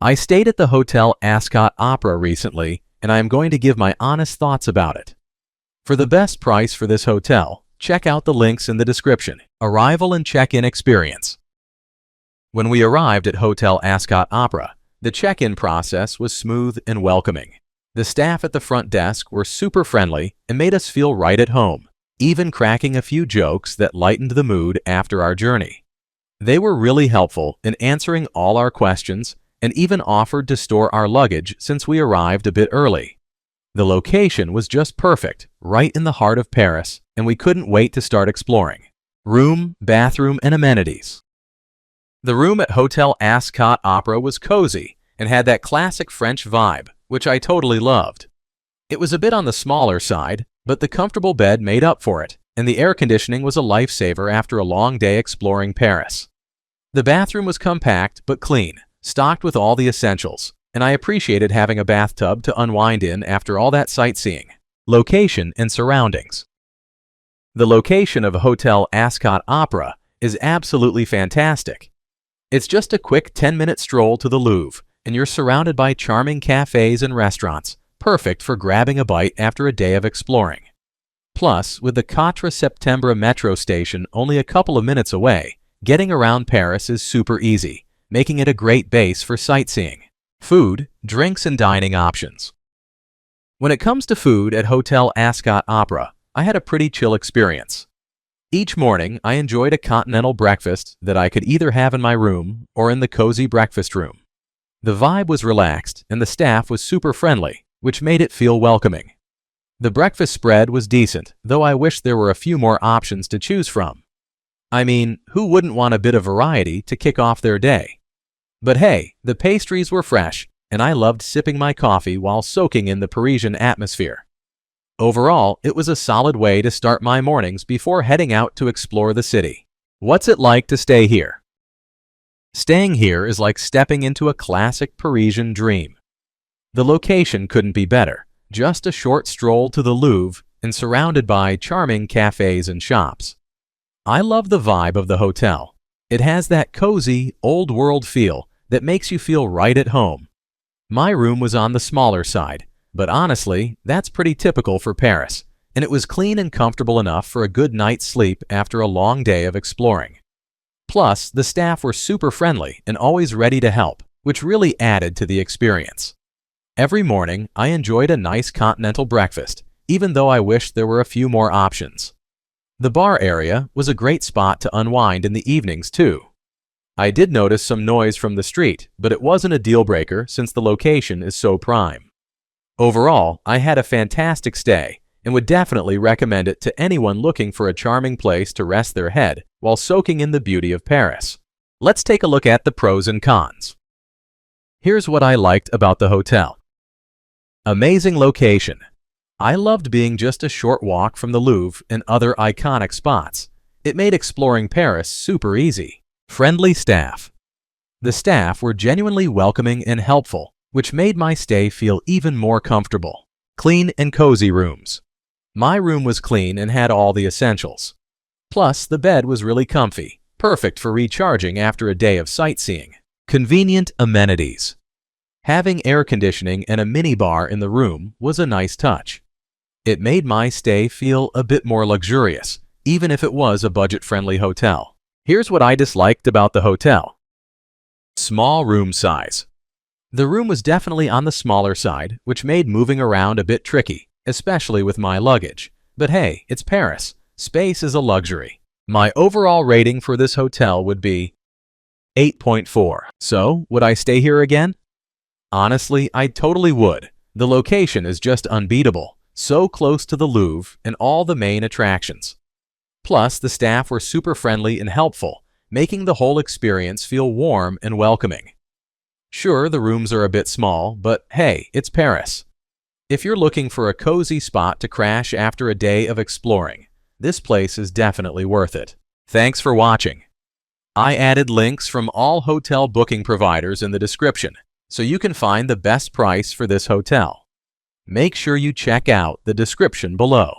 I stayed at the Hotel Ascot Opera recently, and I am going to give my honest thoughts about it. For the best price for this hotel, check out the links in the description. Arrival and check-in experience. When we arrived at Hotel Ascot Opera, the check-in process was smooth and welcoming. The staff at the front desk were super friendly and made us feel right at home, even cracking a few jokes that lightened the mood after our journey. They were really helpful in answering all our questions and even offered to store our luggage since we arrived a bit early. The location was just perfect, right in the heart of Paris, and we couldn't wait to start exploring. Room, bathroom, and amenities. The room at Hotel Ascot Opera was cozy and had that classic French vibe, which I totally loved. It was a bit on the smaller side, but the comfortable bed made up for it, and the air conditioning was a lifesaver after a long day exploring Paris. The bathroom was compact but clean, stocked with all the essentials, and I appreciated having a bathtub to unwind in after all that sightseeing. Location and surroundings. The location of Hotel Ascot Opera is absolutely fantastic. It's just a quick 10-minute stroll to the Louvre, and you're surrounded by charming cafes and restaurants, perfect for grabbing a bite after a day of exploring. Plus, with the 4 Septembre metro station only a couple of minutes away, getting around Paris is super easy, making it a great base for sightseeing. Food, drinks, and dining options. When it comes to food at Hotel Ascot Opera, I had a pretty chill experience. Each morning, I enjoyed a continental breakfast that I could either have in my room or in the cozy breakfast room. The vibe was relaxed and the staff was super friendly, which made it feel welcoming. The breakfast spread was decent, though I wish there were a few more options to choose from. I mean, who wouldn't want a bit of variety to kick off their day? But hey, the pastries were fresh, and I loved sipping my coffee while soaking in the Parisian atmosphere. Overall, it was a solid way to start my mornings before heading out to explore the city. What's it like to stay here? Staying here is like stepping into a classic Parisian dream. The location couldn't be better, just a short stroll to the Louvre and surrounded by charming cafes and shops. I love the vibe of the hotel. It has that cozy, old-world feel that makes you feel right at home. My room was on the smaller side, but honestly, that's pretty typical for Paris, and it was clean and comfortable enough for a good night's sleep after a long day of exploring. Plus, the staff were super friendly and always ready to help, which really added to the experience. Every morning, I enjoyed a nice continental breakfast, even though I wished there were a few more options. The bar area was a great spot to unwind in the evenings too. I did notice some noise from the street, but it wasn't a deal breaker since the location is so prime. Overall, I had a fantastic stay and would definitely recommend it to anyone looking for a charming place to rest their head while soaking in the beauty of Paris. Let's take a look at the pros and cons. Here's what I liked about the hotel. Amazing location. I loved being just a short walk from the Louvre and other iconic spots. It made exploring Paris super easy. Friendly staff. The staff were genuinely welcoming and helpful, which made my stay feel even more comfortable. Clean and cozy rooms. My room was clean and had all the essentials. Plus, the bed was really comfy, perfect for recharging after a day of sightseeing. Convenient amenities. Having air conditioning and a minibar in the room was a nice touch. It made my stay feel a bit more luxurious, even if it was a budget-friendly hotel. Here's what I disliked about the hotel. Small room size. The room was definitely on the smaller side, which made moving around a bit tricky, especially with my luggage. But hey, it's Paris. Space is a luxury. My overall rating for this hotel would be 8.4. So, would I stay here again? Honestly, I totally would. The location is just unbeatable. So close to the Louvre and all the main attractions. Plus, the staff were super friendly and helpful, making the whole experience feel warm and welcoming. Sure, the rooms are a bit small, but hey, it's Paris. If you're looking for a cozy spot to crash after a day of exploring, this place is definitely worth it. Thanks for watching. I added links from all hotel booking providers in the description, so you can find the best price for this hotel. Make sure you check out the description below.